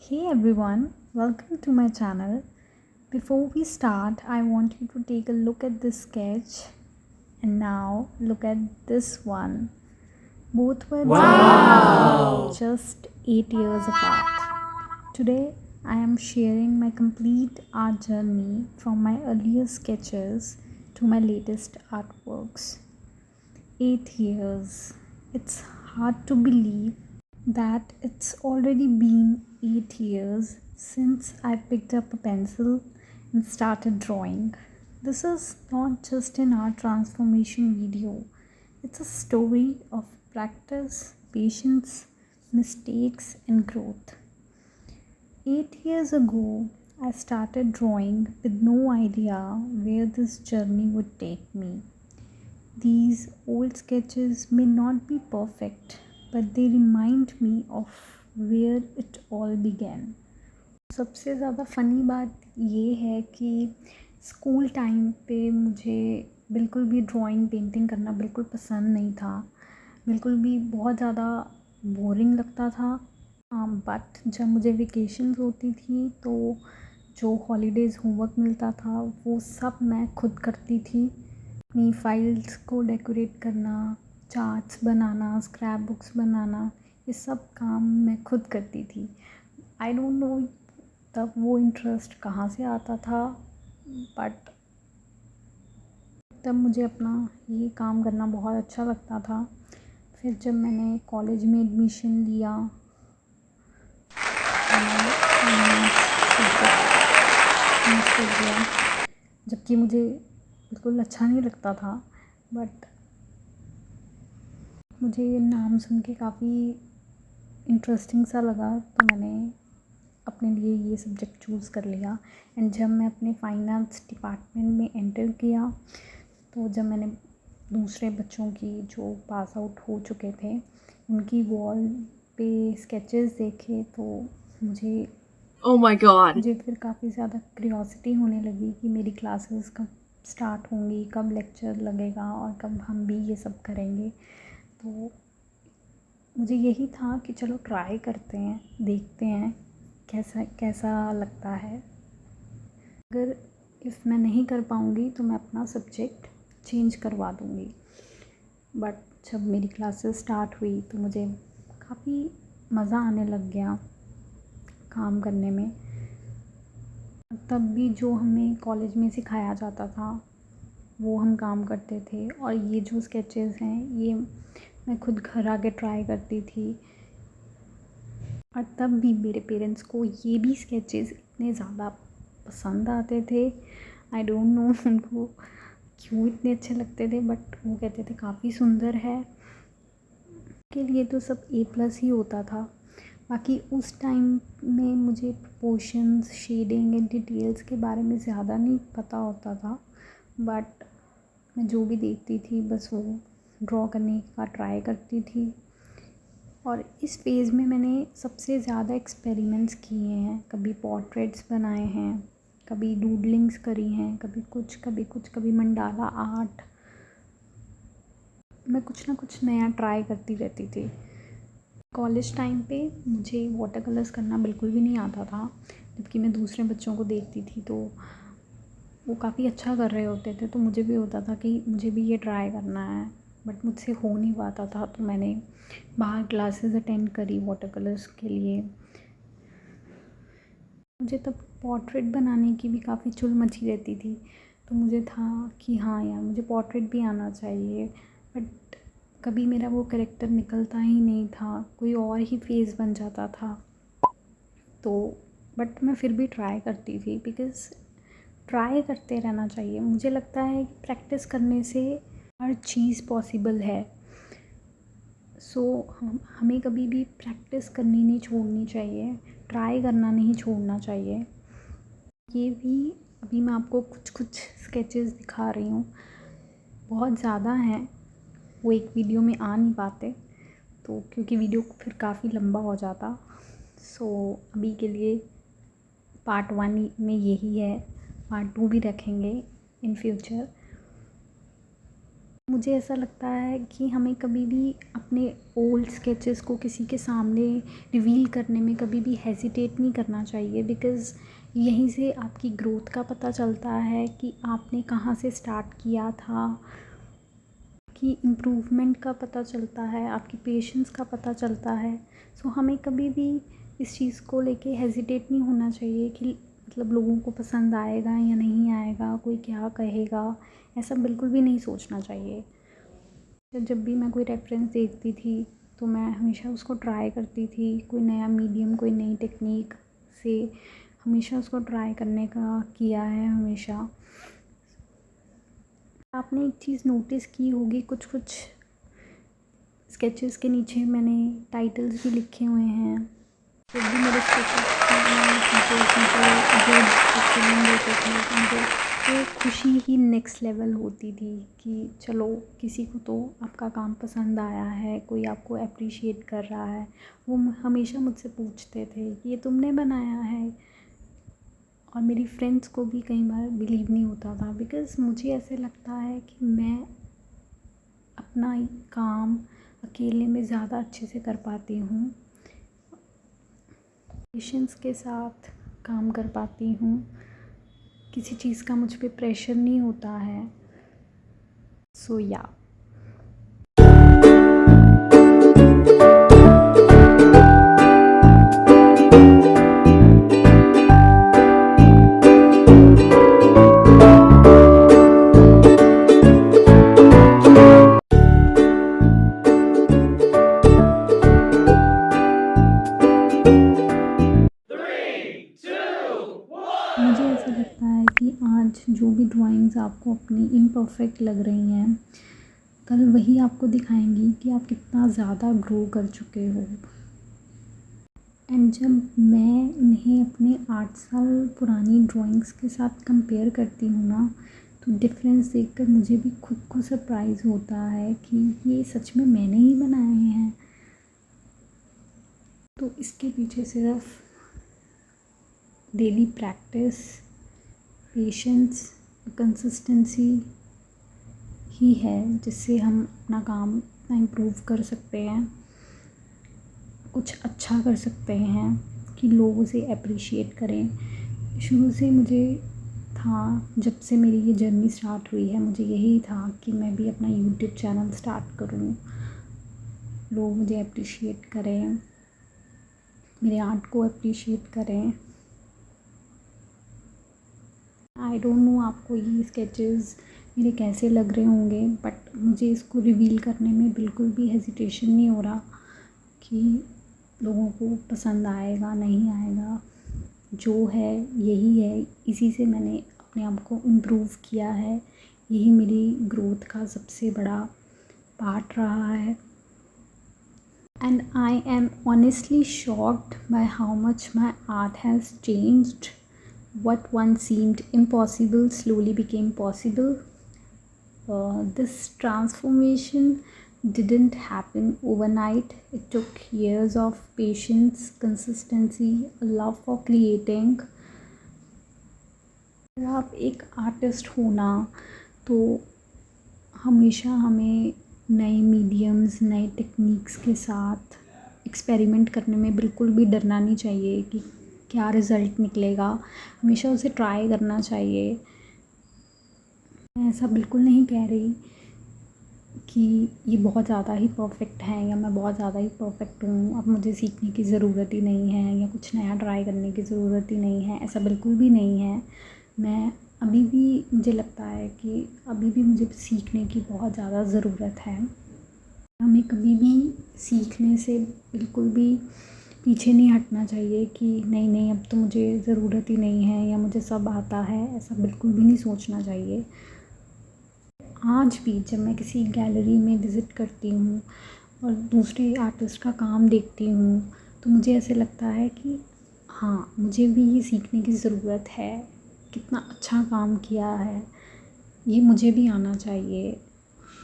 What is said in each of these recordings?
Hey everyone, welcome to my channel. Before we start, I want you to take a look at this sketch and now look at this one. Both were drawn just 8 years apart. Today, I am sharing my complete art journey from my earlier sketches to my latest artworks. 8 years. It's hard to believe that it's already been 8 years since I picked up a pencil and started drawing. This is not just an art transformation video, it's a story of practice, patience, mistakes, and growth. 8 years ago, I started drawing with no idea where this journey would take me. These old sketches may not be perfect, but they remind me of where it all began. सबसे ज़्यादा funny बात ये है कि school time पे मुझे बिल्कुल भी ड्राइंग पेंटिंग करना बिल्कुल पसंद नहीं था, बिल्कुल भी बहुत ज़्यादा बोरिंग लगता था। बट जब मुझे वेकेशंस होती थी तो जो हॉलीडेज़ होमवर्क मिलता था वो सब मैं खुद करती थी। अपनी फाइल्स को डेकोरेट करना, चार्ट्स बनाना, स्क्रैप बुक्स बनाना, ये सब काम मैं खुद करती थी। आई डोंट नो तब वो इंटरेस्ट कहाँ से आता था, बट तब मुझे अपना ये काम करना बहुत अच्छा लगता था। फिर जब मैंने कॉलेज में एडमिशन लिया, मैंने फाइनेंस सब्जेक्ट चूज़ कर दिया, जबकि मुझे बिल्कुल अच्छा नहीं लगता था, बट मुझे ये नाम सुन के काफ़ी इंटरेस्टिंग सा लगा, तो मैंने अपने लिए ये सब्जेक्ट चूज़ कर लिया। एंड जब मैं अपने फाइनेंस डिपार्टमेंट में एंटर किया, तो जब मैंने दूसरे बच्चों की जो पास आउट हो चुके थे उनकी वॉल पे स्केचेस देखे, तो मुझे Oh my god. मुझे फिर काफ़ी ज़्यादा क्यूरियोसिटी होने लगी कि मेरी क्लासेस कब स्टार्ट होंगी, कब लेक्चर लगेगा और कब हम भी ये सब करेंगे। तो मुझे यही था कि चलो ट्राई करते हैं, देखते हैं कैसा कैसा लगता है। अगर मैं नहीं कर पाऊँगी तो मैं अपना सब्जेक्ट चेंज करवा दूँगी। बट जब मेरी क्लासेस स्टार्ट हुई तो मुझे काफ़ी मज़ा आने लग गया काम करने में। तब भी जो हमें कॉलेज में सिखाया जाता था वो हम काम करते थे, और ये जो स्केचेस हैं ये मैं खुद घर आके ट्राई करती थी। और तब भी मेरे पेरेंट्स को ये भी स्केचेस इतने ज़्यादा पसंद आते थे। आई डोंट नो उनको क्यों इतने अच्छे लगते थे, बट वो कहते थे काफ़ी सुंदर है। के लिए तो सब A+ ही होता था। बाकी उस टाइम में मुझे प्रोपोर्शंस, शेडिंग एंड डिटेल्स के बारे में ज़्यादा नहीं पता होता था, बट मैं जो भी देखती थी बस वो ड्रॉ करने का ट्राई करती थी। और इस फेज़ में मैंने सबसे ज़्यादा एक्सपेरिमेंट्स किए हैं। कभी पोर्ट्रेट्स बनाए हैं, कभी डूडलिंग्स करी हैं, कभी कुछ कभी कुछ, कभी मंडाला आर्ट। मैं कुछ ना कुछ नया ट्राई करती रहती थी। कॉलेज टाइम पे मुझे वाटर कलर्स करना बिल्कुल भी नहीं आता था, जबकि मैं दूसरे बच्चों को देखती थी तो वो काफ़ी अच्छा कर रहे होते थे, तो मुझे भी होता था कि मुझे भी ये ट्राई करना है, बट मुझसे हो नहीं पाता था। तो मैंने बाहर क्लासेस अटेंड करी वाटर कलर्स के लिए। मुझे तब पोर्ट्रेट बनाने की भी काफ़ी चुल मची रहती थी, तो मुझे था कि हाँ यार मुझे पोर्ट्रेट भी आना चाहिए, बट कभी मेरा वो कैरेक्टर निकलता ही नहीं था, कोई और ही फेस बन जाता था। तो बट मैं फिर भी ट्राई करती थी, बिकॉज़ ट्राई करते रहना चाहिए। मुझे लगता है कि प्रैक्टिस करने से हर चीज़ पॉसिबल है। सो हमें कभी भी प्रैक्टिस करनी नहीं छोड़नी चाहिए, ट्राई करना नहीं छोड़ना चाहिए। ये भी अभी मैं आपको कुछ कुछ स्केचेस दिखा रही हूँ, बहुत ज़्यादा हैं, वो एक वीडियो में आ नहीं पाते, तो क्योंकि वीडियो फिर काफ़ी लंबा हो जाता। सो अभी के लिए पार्ट 1 में यही है, पार्ट 2 भी रखेंगे इन फ्यूचर। मुझे ऐसा लगता है कि हमें कभी भी अपने ओल्ड स्केचेस को किसी के सामने रिवील करने में कभी भी हेजिटेट नहीं करना चाहिए, बिकॉज़ यहीं से आपकी ग्रोथ का पता चलता है कि आपने कहाँ से स्टार्ट किया था, कि इम्प्रूवमेंट का पता चलता है, आपकी पेशेंस का पता चलता है। सो हमें कभी भी इस चीज़ को लेके हेजिटेट नहीं होना चाहिए कि मतलब लोगों को पसंद आएगा या नहीं आएगा, कोई क्या कहेगा, ऐसा बिल्कुल भी नहीं सोचना चाहिए। तो जब भी मैं कोई रेफरेंस देखती थी तो मैं हमेशा उसको ट्राई करती थी, कोई नया मीडियम, कोई नई टेक्निक से हमेशा उसको ट्राई करने का किया है हमेशा। आपने एक चीज़ नोटिस की होगी, कुछ कुछ स्केचेस के नीचे मैंने टाइटल्स भी लिखे हुए हैं। जब भी मेरे स्केचेस टीचर्स मुझे गुड एक्सीलेंट देते थे तो मुझे वो खुशी ही नेक्स्ट लेवल होती थी कि चलो किसी को तो आपका काम पसंद आया है, कोई आपको अप्रिशिएट कर रहा है। वो हमेशा मुझसे पूछते थे कि ये तुमने बनाया है, और मेरी फ्रेंड्स को भी कई बार बिलीव नहीं होता था, बिकॉज़ मुझे ऐसे लगता है कि मैं अपना काम अकेले में ज़्यादा अच्छे से कर पाती हूँ, पेशेंस के साथ काम कर पाती हूँ, किसी चीज़ का मुझ पे प्रेशर नहीं होता है। सो या मुझे ऐसा लगता है कि आज जो भी ड्राइंग्स आपको अपनी इम्परफेक्ट लग रही हैं, कल वही आपको दिखाएंगी कि आप कितना ज़्यादा ग्रो कर चुके हो। एंड जब मैं इन्हें अपने 8 साल पुरानी ड्राइंग्स के साथ कंपेयर करती हूँ ना, तो डिफरेंस देखकर मुझे भी खुद को सरप्राइज़ होता है कि ये सच में मैंने ही बनाए हैं। तो इसके पीछे सिर्फ डेली प्रैक्टिस, पेशेंस, कंसिस्टेंसी ही है जिससे हम अपना काम इतना इम्प्रूव कर सकते हैं, कुछ अच्छा कर सकते हैं कि लोग उसे अप्रिशिएट करें। शुरू से मुझे था, जब से मेरी ये जर्नी स्टार्ट हुई है, मुझे यही था कि मैं भी अपना यूट्यूब चैनल स्टार्ट करूँ, लोग मुझे अप्रिशिएट करें, मेरे आर्ट को अप्रिशिएट करें। आई डोंट नो आपको ये स्केचेस मेरे कैसे लग रहे होंगे, बट मुझे इसको रिवील करने में बिल्कुल भी हेजिटेशन नहीं हो रहा कि लोगों को पसंद आएगा नहीं आएगा। जो है यही है, इसी से मैंने अपने आप को इम्प्रूव किया है, यही मेरी ग्रोथ का सबसे बड़ा पार्ट रहा है। And I am honestly shocked by how much my art has changed. What once seemed impossible slowly became possible. This transformation didn't happen overnight. It took years of patience, consistency, a love for creating. अगर आप एक artist हो ना, तो हमेशा हमें नए mediums, नए टेक्निक्स के साथ एक्सपेरिमेंट करने में बिल्कुल भी डरना नहीं चाहिए कि क्या रिज़ल्ट निकलेगा। हमेशा उसे ट्राई करना चाहिए। मैं ऐसा बिल्कुल नहीं कह रही कि ये बहुत ज़्यादा ही परफेक्ट है या मैं बहुत ज़्यादा ही परफेक्ट हूँ, अब मुझे सीखने की ज़रूरत ही नहीं है या कुछ नया ट्राई करने की ज़रूरत ही नहीं है, ऐसा बिल्कुल भी नहीं है। मैं अभी भी, मुझे लगता है कि अभी भी मुझे सीखने की बहुत ज़्यादा ज़रूरत है। हमें कभी भी सीखने से बिल्कुल भी पीछे नहीं हटना चाहिए कि नहीं नहीं अब तो मुझे ज़रूरत ही नहीं है या मुझे सब आता है, ऐसा बिल्कुल भी नहीं सोचना चाहिए। आज भी जब मैं किसी गैलरी में विज़िट करती हूँ और दूसरे आर्टिस्ट का काम देखती हूँ, तो मुझे ऐसे लगता है कि हाँ, मुझे भी ये सीखने की ज़रूरत है, कितना अच्छा काम किया है, ये मुझे भी आना चाहिए।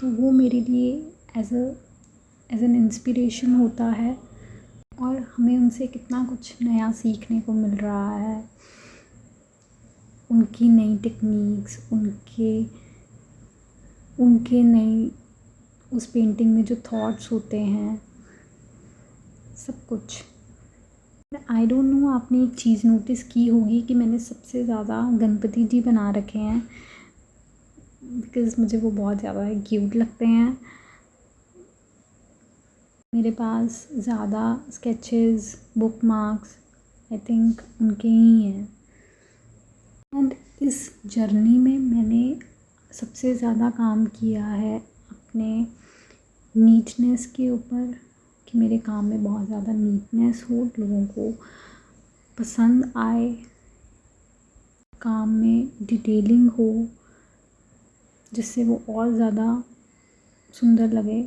तो वो मेरे लिए एज़ एन इंस्पिरेशन होता है, और हमें उनसे कितना कुछ नया सीखने को मिल रहा है। उनकी नई टेक्निक्स, उनके उनके नई उस पेंटिंग में जो थॉट्स होते हैं, सब कुछ। आई डोंट नो, आपने एक चीज़ नोटिस की होगी कि मैंने सबसे ज़्यादा गणपति जी बना रखे हैं, बिकॉज़ मुझे वो बहुत ज़्यादा क्यूट लगते हैं। मेरे पास ज़्यादा sketches, book marks I think उनके ही हैं। एंड इस जर्नी में मैंने सबसे ज़्यादा काम किया है अपने नीटनेस के ऊपर, कि मेरे काम में बहुत ज़्यादा नीटनेस हो, लोगों को पसंद आए, काम में डिटेलिंग हो, जिससे वो और ज़्यादा सुंदर लगे।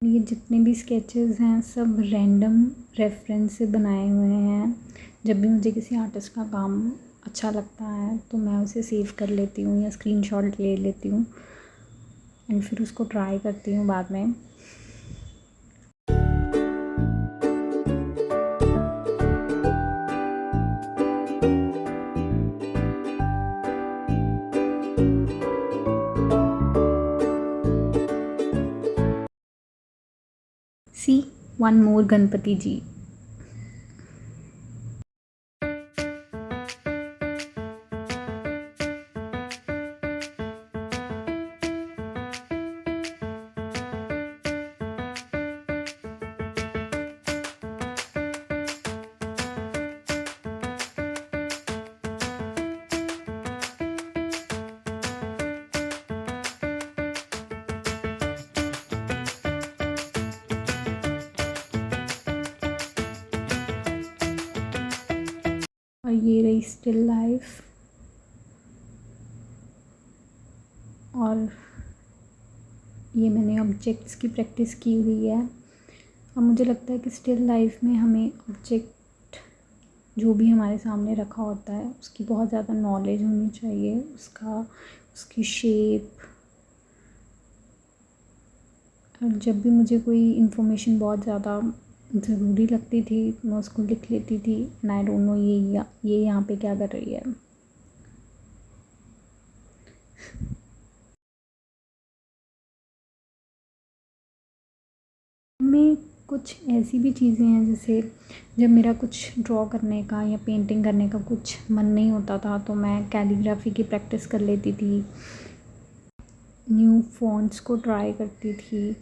ये जितने भी स्केचेस हैं सब रैंडम रेफरेंस से बनाए हुए हैं। जब भी मुझे किसी आर्टिस्ट का काम अच्छा लगता है तो मैं उसे सेव कर लेती हूँ या स्क्रीनशॉट ले लेती हूँ एंड फिर उसको ट्राई करती हूँ बाद में। See, one more Ganpati ji. और ये रही स्टिल लाइफ। और ये मैंने ऑब्जेक्ट्स की प्रैक्टिस की हुई है। और मुझे लगता है कि स्टिल लाइफ में हमें ऑब्जेक्ट जो भी हमारे सामने रखा होता है उसकी बहुत ज़्यादा नॉलेज होनी चाहिए, उसकी शेप। और जब भी मुझे कोई इन्फॉर्मेशन बहुत ज़्यादा ज़रूरी लगती थी मैं उसको लिख लेती थी। एंड आई डोंट नो ये यहाँ पे क्या कर रही है। में कुछ ऐसी भी चीज़ें हैं, जैसे जब मेरा कुछ ड्रॉ करने का या पेंटिंग करने का कुछ मन नहीं होता था तो मैं कैलीग्राफी की प्रैक्टिस कर लेती थी, न्यू फ़ॉन्ट्स को ट्राई करती थी।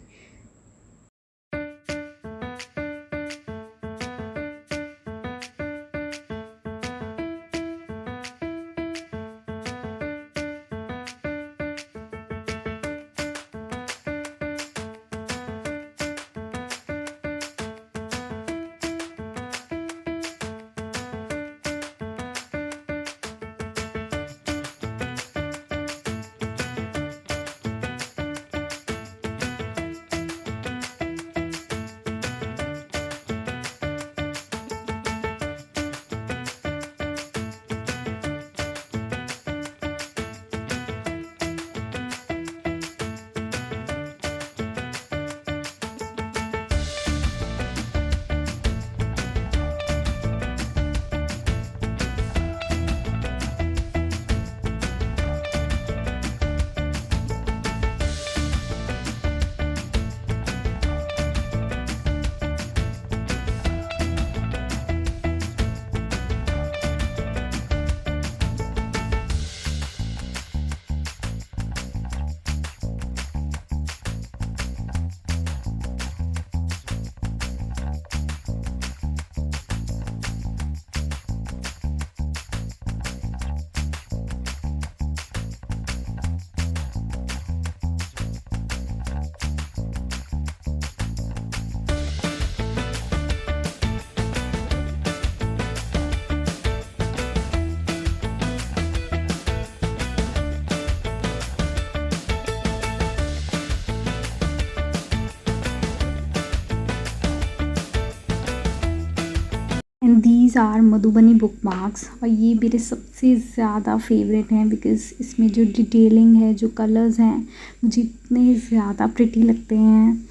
And these are Madhubani bookmarks. और ये मेरे सबसे ज़्यादा फेवरेट हैं बिकॉज़ इसमें जो डिटेलिंग है, जो कलर्स हैं, मुझे इतने ज़्यादा प्रिटी लगते हैं।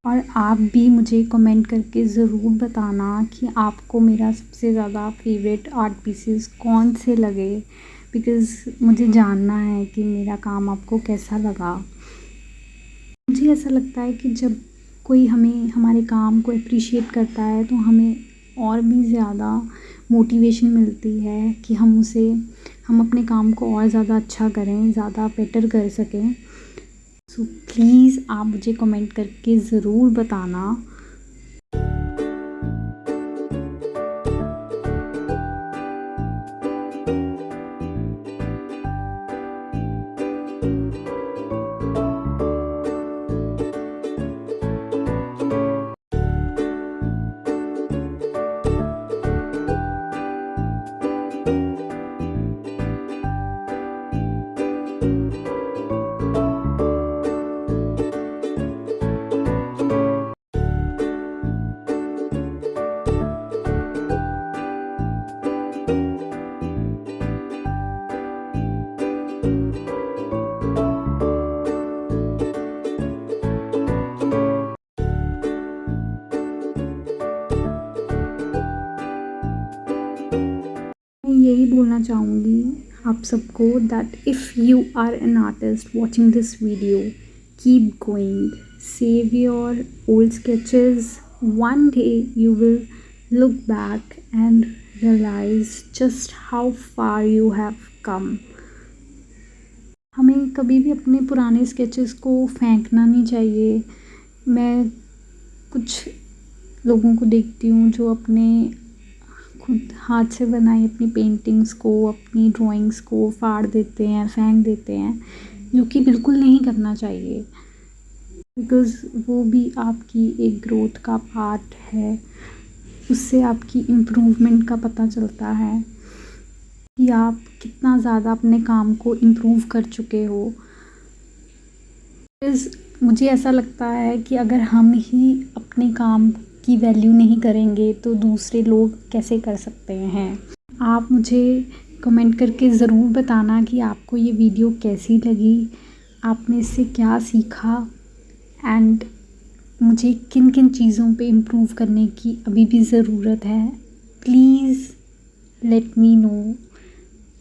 और आप भी मुझे कमेंट करके ज़रूर बताना कि आपको मेरा सबसे ज़्यादा फेवरेट आर्ट पीसेस कौन से लगे, बिकॉज़ मुझे जानना है कि मेरा काम आपको कैसा लगा। मुझे ऐसा लगता है कि जब कोई हमें हमारे काम को एप्रिशिएट करता है तो हमें और भी ज़्यादा मोटिवेशन मिलती है कि हम अपने काम को और ज़्यादा अच्छा करें, ज़्यादा बेटर कर सकें। सो प्लीज़ आप मुझे कमेंट करके ज़रूर बताना। मैं यही बोलना चाहूँगी आप सबको that if you are an artist watching this video, keep going, save your old sketches. One day you will look back and realise just how far you have come. हमें कभी भी अपने पुराने स्केचेस को फेंकना नहीं चाहिए। मैं कुछ लोगों को देखती हूँ जो अपने खुद हाथ से बनाई अपनी पेंटिंग्स को, अपनी ड्राइंग्स को फाड़ देते हैं, फेंक देते हैं, जो कि बिल्कुल नहीं करना चाहिए। बिकॉज़ वो भी आपकी एक ग्रोथ का पार्ट है। उससे आपकी इम्प्रूवमेंट का पता चलता है कि आप कितना ज़्यादा अपने काम को इम्प्रूव कर चुके हो। मुझे ऐसा लगता है कि अगर हम ही अपने काम की वैल्यू नहीं करेंगे तो दूसरे लोग कैसे कर सकते हैं। आप मुझे कमेंट करके ज़रूर बताना कि आपको ये वीडियो कैसी लगी, आपने इससे क्या सीखा एंड मुझे किन किन चीज़ों पे इम्प्रूव करने की अभी भी ज़रूरत है। Please let me know.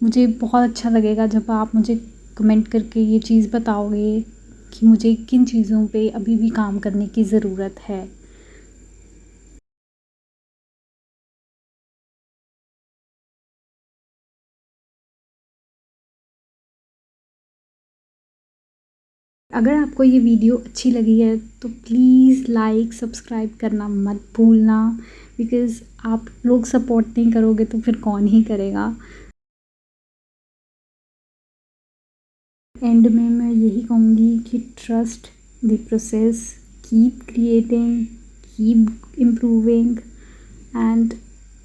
मुझे बहुत अच्छा लगेगा जब आप मुझे कमेंट करके ये चीज़ बताओगे कि मुझे किन चीज़ों पे अभी भी काम करने की ज़रूरत है। अगर आपको ये वीडियो अच्छी लगी है तो प्लीज़ लाइक सब्सक्राइब करना मत भूलना, बिकॉज़ आप लोग सपोर्ट नहीं करोगे तो फिर कौन ही करेगा। एंड में मैं यही कहूँगी कि trust the process, keep creating, keep improving and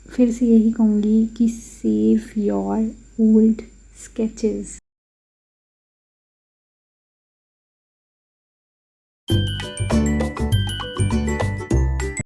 फिर से यही कहूँगी कि सेव योर ओल्ड स्केचेस।